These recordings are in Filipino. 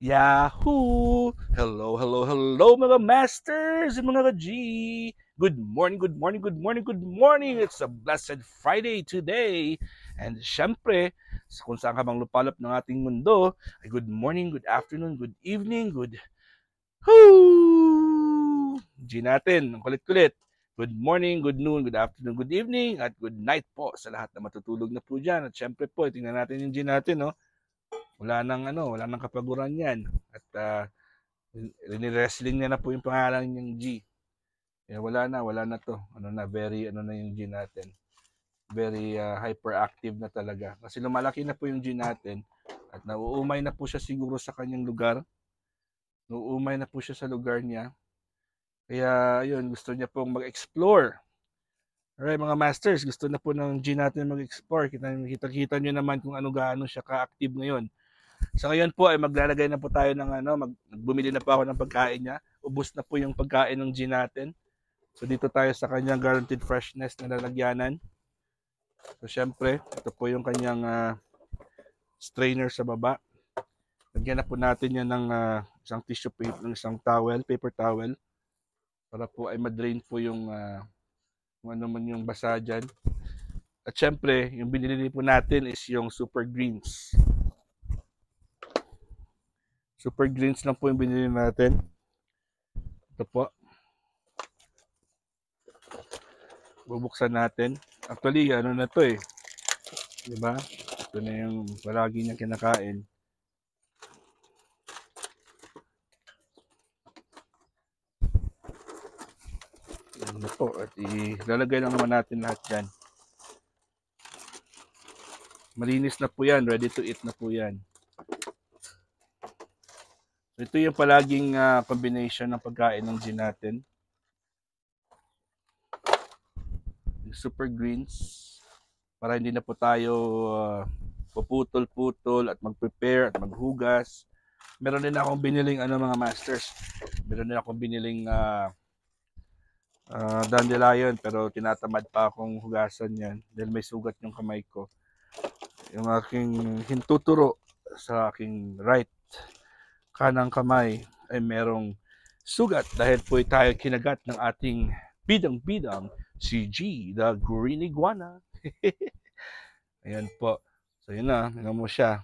Yahoo! Hello, hello, hello mga masters and mga ka-G! Good morning, good morning, good morning, good morning! It's a blessed Friday today! And syempre, kung saan ka mang lupalop ng ating mundo, ay good morning, good afternoon, good evening, good Whoo! G natin, ang kulit-kulit. Good morning, good noon, good afternoon, good evening, at good night po sa lahat na matutulog na po dyan. At syempre po, tingnan natin yung G natin, no? Wala nang kapaguran yan. At wrestling niya na po yung pangalan niyang G. Kaya wala na to. Very yung G natin. Very hyperactive na talaga. Kasi lumalaki na po yung G natin at nauumay na po siya siguro sa kanyang lugar. Nauumay na po siya sa lugar niya. Kaya yun, gusto niya pong mag-explore. Alright mga masters, gusto na po ng G natin mag-explore. Kita nyo naman kung gaano siya ka-active ngayon. So ngayon po ay maglalagay na po tayo ng bumili na po ako ng pagkain niya. Ubos na po yung pagkain ng G natin. So dito tayo sa kanyang guaranteed freshness na lalagyanan. So syempre, ito po yung kanyang strainer sa baba. Lagyan na po natin yan ng isang tissue paper, ng isang towel, paper towel. Para po ay madrain po yung kung ano man yung basa dyan. At syempre, yung binili po natin is yung Super Greens. Super Greens lang po yung binili natin. Ito po. Bubuksan natin. Actually, na to eh. Diba? Ito na yung palagi niyang kinakain. Yan na po. At ilalagay lang naman natin lahat dyan. Malinis na po yan. Ready to eat na po yan. So, ito yung palaging combination ng pagkain ng gin natin. Yung super greens. Para hindi na po tayo puputol-putol at mag-prepare at maghugas. Meron din akong biniling mga masters. Meron din akong biniling dandelion pero tinatamad pa akong hugasan yan dahil may sugat yung kamay ko. Yung aking hintuturo sa aking right kanang kamay ay merong sugat dahil po tayo kinagat ng ating bidang-bidang si G, the green iguana. Ayan po. So yun na, hanggang mo siya.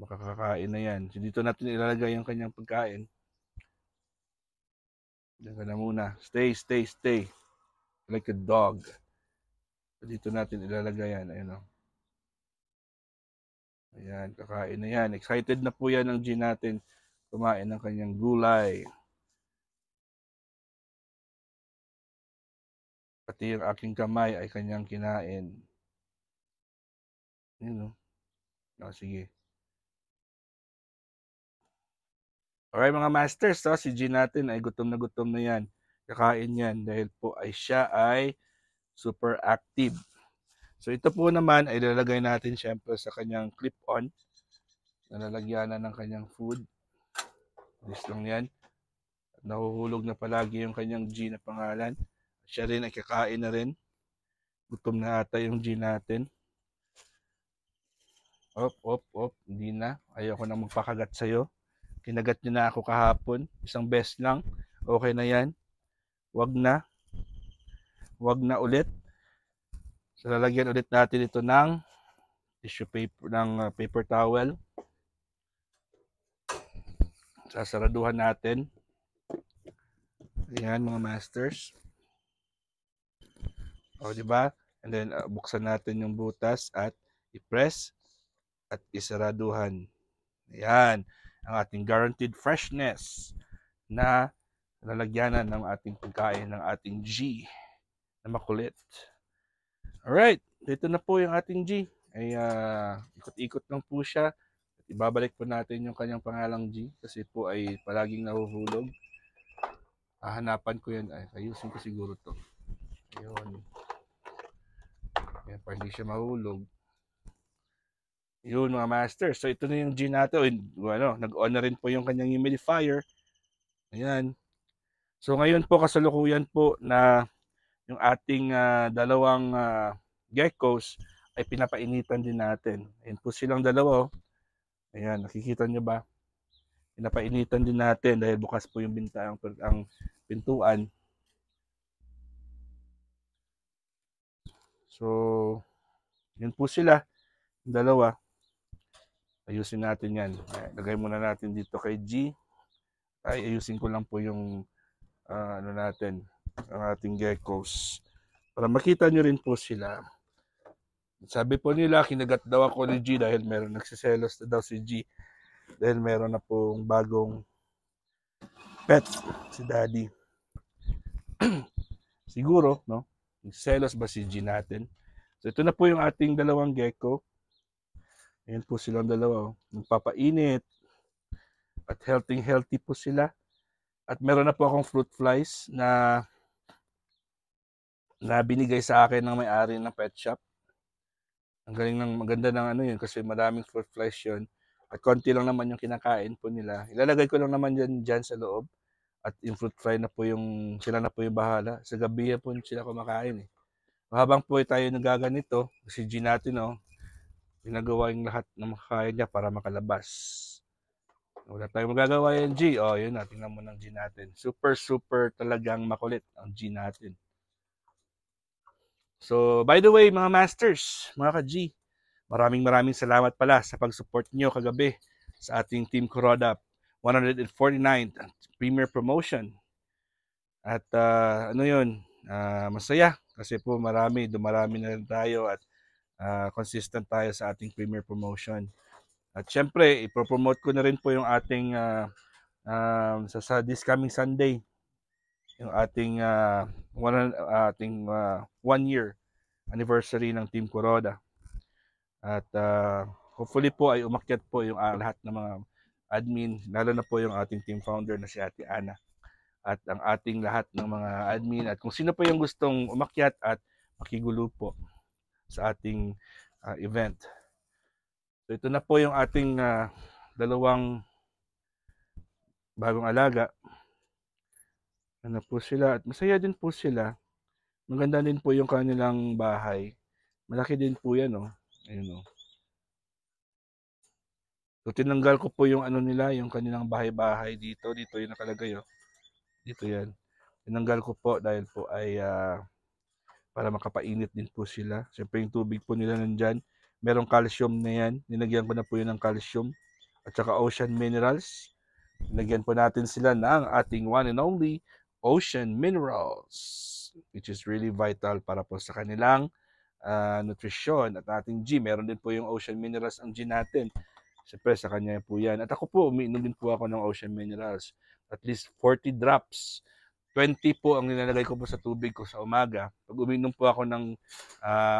Makakakain na yan. So dito natin ilalagay yung kanyang pagkain. Diyan ka na muna. Stay. Like a dog. So dito natin ilalagay yan. Ayan o. Ayan, kakain na yan. Excited na po yan ng G natin. Kumain ng kanyang gulay. Pati yung aking kamay ay kanyang kinain. Yun o. Sige. Alright mga masters, si G natin ay gutom na yan. Kakain yan dahil po ay siya ay super active. So ito po naman ay lalagay natin syempre sa kanyang clip-on. Nalalagyanan ng kanyang food. This lang yan. At nahuhulog na palagi yung kanyang G na pangalan. Siya rin ay kakain na rin. Gutom na ata yung G natin. Op. Hindi na. Ayoko na magpakagat sa'yo. Kinagat niyo na ako kahapon. Isang beses lang. Okay na yan. Wag na ulit. So, lalagyan ulit natin ito ng tissue paper, ng paper towel. Sasaraduhan natin. Ayan mga masters. O, diba? And then, buksan natin yung butas at i-press at isaraduhan. Ayan. Ang ating guaranteed freshness na lalagyanan ng ating pagkain ng ating G na makulit. Alright, dito na po yung ating G. Ay ikot-ikot lang po siya. At ibabalik po natin yung kanyang pangalang G kasi po ay palaging nahuhulog. Hahanapan ko yan. Ay, ayusin ko siguro to. Ayun. Yan, para hindi siya mahulog. Yun mga master. So ito na yung G natin. Nag-on na rin po yung kanyang humidifier. Ayan. So ngayon po kasalukuyan po na yung ating dalawang geckos ay pinapainitan din natin. Ayan po silang dalawa. Ayan, nakikita nyo ba? Pinapainitan din natin dahil bukas po yung ang pintuan. So, yun po sila, dalawa. Ayusin natin yan. Lagay muna natin dito kay G. Ayusin ko lang po yung ano natin, ang ating geckos. Para makita nyo rin po sila. Sabi po nila, kinagat daw ako ni G dahil meron nagsiselos na daw si G. Dahil meron na pong bagong pet si Daddy. Siguro, no? Nagsiselos ba si G natin? So ito na po yung ating dalawang gecko. Ayan po silang dalawa. Magpapainit. At healthy po sila. At meron na po akong fruit flies na binigay sa akin ng may-ari ng pet shop. Ang galing maganda ng ano yun kasi maraming fruit flies yun. At konti lang naman yung kinakain po nila. Ilalagay ko lang naman dyan sa loob. At yung fruit fly na po sila na po yung bahala. Sa gabi po sila kumakain eh. Habang po tayo nagaganito, si G natin ginagawa yung lahat ng makakain niya para makalabas. Wala tayong magagawa yung G. Yun na, tingnan mo ng G natin. Super talagang makulit ang G natin. So, by the way, mga masters, mga ka-G, maraming salamat pala sa pag-support nyo kagabi sa ating Team Kuroda 149th Premier Promotion. At ano yun, masaya kasi po dumarami na rin tayo at consistent tayo sa ating Premier Promotion. At syempre, ipopromote ko na rin po yung ating sa this coming Sunday, yung ating 1 year anniversary ng Team Kuroda. At hopefully po ay umakyat po yung lahat ng mga admin, lalo na po yung ating team founder na si Ate Ana. At ang ating lahat ng mga admin at kung sino po yung gustong umakyat at makigulo po sa ating event. So ito na po yung ating dalawang bagong alaga. Ano po sila at masaya din po sila. Maganda din po yung kanilang bahay. Malaki din po yan Ayun So tinanggal ko po yung ano nila, yung kanilang bahay-bahay dito yung nakalagay Dito yan. Tinanggal ko po dahil po ay para makapainit din po sila. Siyempre yung tubig po nila nandyan. Merong calcium na yan. Nilagyan ko na po yun ng calcium. At saka ocean minerals. Nilagyan po natin sila ng ating one and only ocean minerals. Which is really vital para po sa kanilang nutrisyon. At ating G, meron din po yung ocean minerals ang G natin. Siyempre sa kanya po yan. At ako po, umiinom din po ako ng ocean minerals. At least 40 drops. 20 po ang nilalagay ko po sa tubig ko sa umaga. Pag uminom po ako ng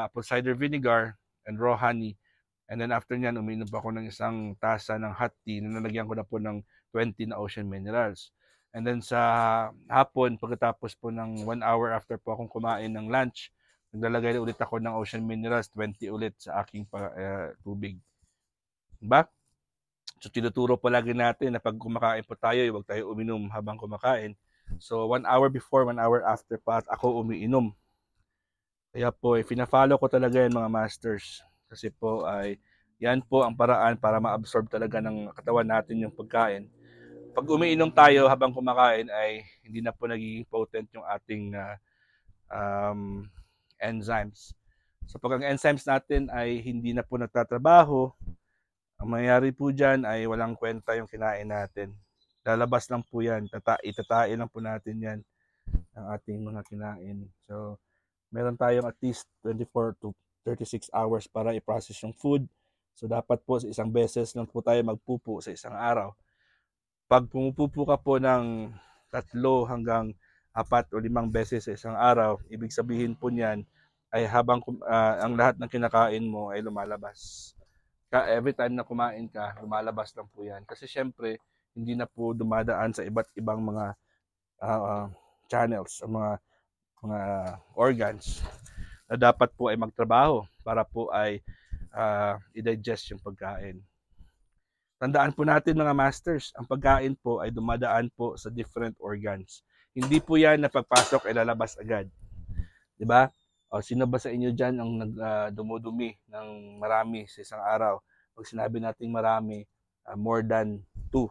apple cider vinegar and raw honey, and then after nyan, uminom po ako ng isang tasa ng hot tea, nilalagyan ko na po ng 20 na ocean minerals. And then sa hapon, pagkatapos po ng 1 hour after po akong kumain ng lunch, naglalagay ulit ako ng ocean minerals, 20 ulit sa aking tubig. Diba? So tinuturo palagi natin na pag kumakain po tayo, huwag tayo uminom habang kumakain. So 1 hour before, 1 hour after pa ako umiinom. Kaya po, fina-follow ko talaga yan mga masters. Kasi po ay yan po ang paraan para ma-absorb talaga ng katawan natin yung pagkain. Pag umiinom tayo habang kumakain ay hindi na po nagiging potent yung ating enzymes. So pag ang enzymes natin ay hindi na po nagtatrabaho, ang mangyayari po dyan ay walang kwenta yung kinain natin. Lalabas lang po yan. Itatain lang po natin yan ang ating mga kinain. So, meron tayong at least 24 to 36 hours para i-process yung food. So, dapat po sa isang beses lang po tayo magpupo sa isang araw. Pag pumupupo ka po ng 3 hanggang 4 o 5 beses sa isang araw, ibig sabihin po niyan ay habang ang lahat ng kinakain mo ay lumalabas. Every time na kumain ka, lumalabas lang po yan. Kasi syempre, hindi na po dumadaan sa iba't ibang mga channels, mga organs na dapat po ay magtrabaho para po ay i-digest yung pagkain. Tandaan po natin mga masters, ang pagkain po ay dumadaan po sa different organs. Hindi po yan na pagpasok ay lalabas agad. Diba? O sino ba sa inyo dyan ang dumudumi ng marami sa isang araw? Pag sinabi nating marami, more than 2.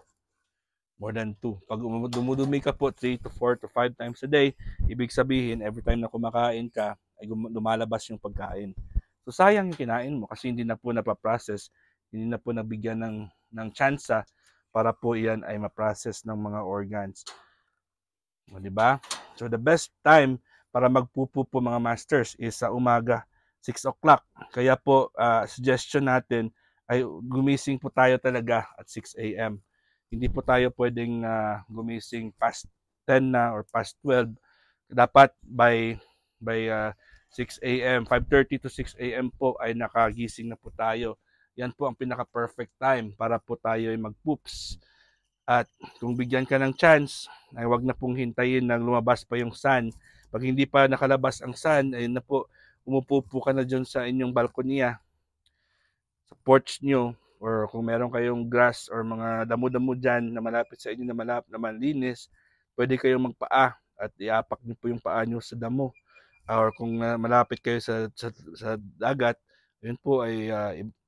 More than 2. Pag dumudumi ka po 3 to 4 to 5 times a day, ibig sabihin every time na kumakain ka ay lumalabas yung pagkain. So sayang yung kinain mo kasi hindi na po napaprocess, hindi na po nabigyan ng tsansa para po iyan ay ma-process ng mga organs. O, di ba? So the best time para magpupo po mga masters is sa umaga, 6 o'clock. Kaya po suggestion natin ay gumising po tayo talaga at 6 a.m. Hindi po tayo pwedeng gumising past 10 na or past 12. Dapat by 6 a.m., 5:30 to 6 a.m. po ay nakagising na po tayo. Yan po ang pinaka-perfect time para po tayo ay mag-poops. At kung bigyan ka ng chance, ay wag na pong hintayin na lumabas pa yung sun. Pag hindi pa nakalabas ang sun, ayun na po, umupo po ka na dyan sa inyong balkonia, sa porch nyo, or kung meron kayong grass or mga damo-damo dyan na malapit sa inyo na malinis, pwede kayong magpaa at iapak niyo po yung paa nyo sa damo. Or kung malapit kayo sa dagat, yun po ay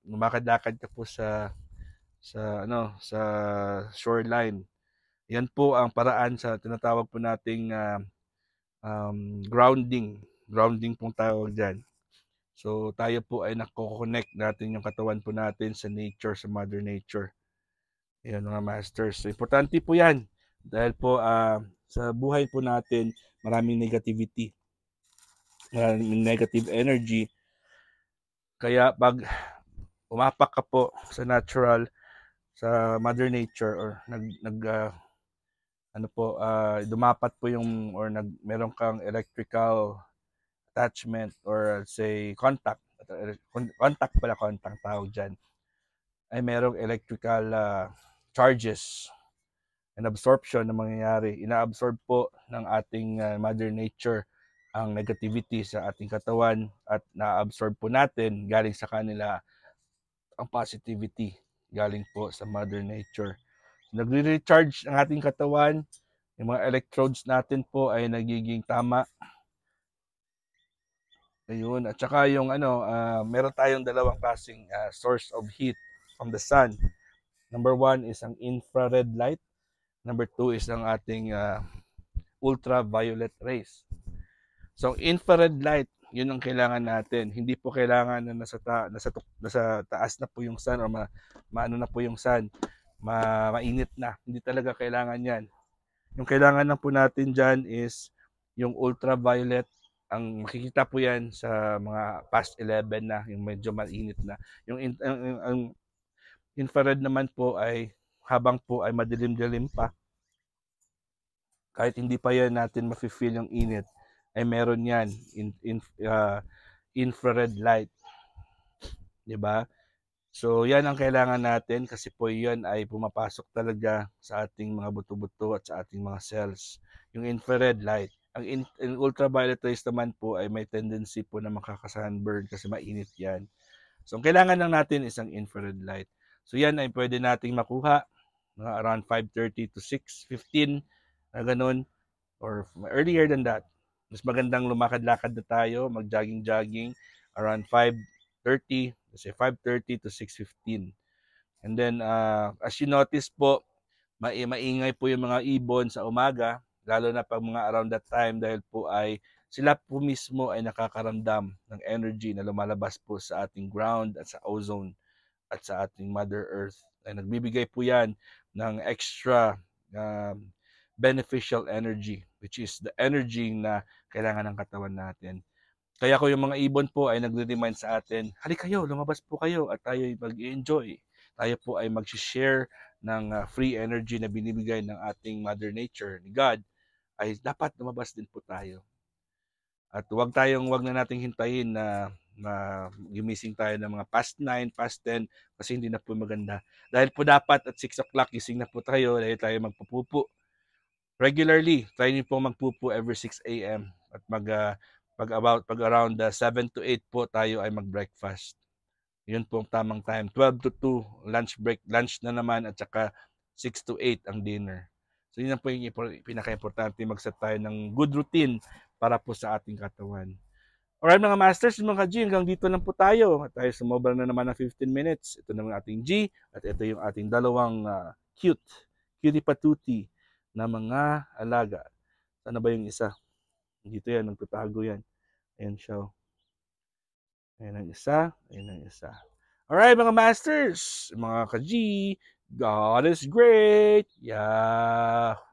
lumakad-lakad ka po sa shoreline. Yan po ang paraan sa tinatawag po nating grounding. Grounding pong tawag diyan. So tayo po ay nako-connect natin yung katawan po natin sa nature, sa Mother Nature. Ayan mga masters. So, importante po yan. Dahil po sa buhay po natin, maraming negativity. Maraming negative energy. Kaya pag umapak ka po sa natural, sa Mother Nature, or dumapat po yung, or meron kang electrical attachment, or say contact tawag dyan, ay merong electrical charges and absorption na mangyayari. Ina-absorb po ng ating Mother Nature ang negativity sa ating katawan at na-absorb po natin galing sa kanila ang positivity galing po sa Mother Nature. Nagre-recharge ang ating katawan, yung mga electrodes natin po ay nagiging tama. Ayun, at saka yung meron tayong dalawang klaseng source of heat from the sun. Number 1 is ang infrared light. Number 2 is ang ating ultraviolet rays. So infrared light, yun ang kailangan natin. Hindi po kailangan na nasa taas na po yung sun, or maano na po yung sun, mainit na. Hindi talaga kailangan yan. Yung kailangan lang po natin dyan is yung ultraviolet. Ang makikita po yan sa mga past 11 na, yung medyo mainit na. Ang infrared naman po ay habang po ay madilim-dilim pa, kahit hindi pa yan natin mafe-feel yung init, ay meron yan infrared light. 'Di ba? So yan ang kailangan natin kasi po yan ay pumapasok talaga sa ating mga buto-buto at sa ating mga cells. Yung infrared light. Ang ultraviolet rays naman po ay may tendency po na makaka-sunburn kasi mainit yan. So ang kailangan lang natin is ang infrared light. So yan ay pwede nating makuha around 5:30 to 6:15 na ganun, or earlier than that. Mas magandang lumakad-lakad na tayo, mag-jogging-jogging around 5:30, kasi 5:30 to 6:15. And then as you notice po, maingay po yung mga ibon sa umaga, lalo na pag mga around that time, dahil po ay sila po mismo ay nakakaramdam ng energy na lumalabas po sa ating ground at sa ozone at sa ating Mother Earth. Ay nagbibigay po yan ng extra beneficial energy, which is the energy na kailangan ng katawan natin. Kaya ko yung mga ibon po ay nagre-remind sa atin, halika kayo, lumabas po kayo at tayo mag-enjoy. Tayo po ay mag-share ng free energy na binibigay ng ating Mother Nature, ni God, ay dapat lumabas din po tayo. At wag na nating hintayin na gumising tayo ng mga past 9, past 10, kasi hindi na po maganda. Dahil po dapat at 6 o'clock gising na po tayo dahil tayo magpupupo. Regularly, try niyo po magpupo every 6 a.m. at pag around 7 to 8 po tayo ay mag-breakfast. Yun po ang tamang time. 12 to 2, lunch break, lunch na naman, at saka 6 to 8 ang dinner. So yun po yung pinaka-importante, mag-set tayo ng good routine para po sa ating katawan. Alright mga masters, mga ka-G, hanggang dito lang po tayo. At tayo sumobra na naman ng 15 minutes. Ito naman ating G at ito yung ating dalawang cutie patuti na mga alaga. Sana ba yung isa? Dito yan, nagtatago yan. Ayan siya. Ayan ang isa, ayan ang isa. Alright mga masters, mga ka-G, God is great! Yahoo!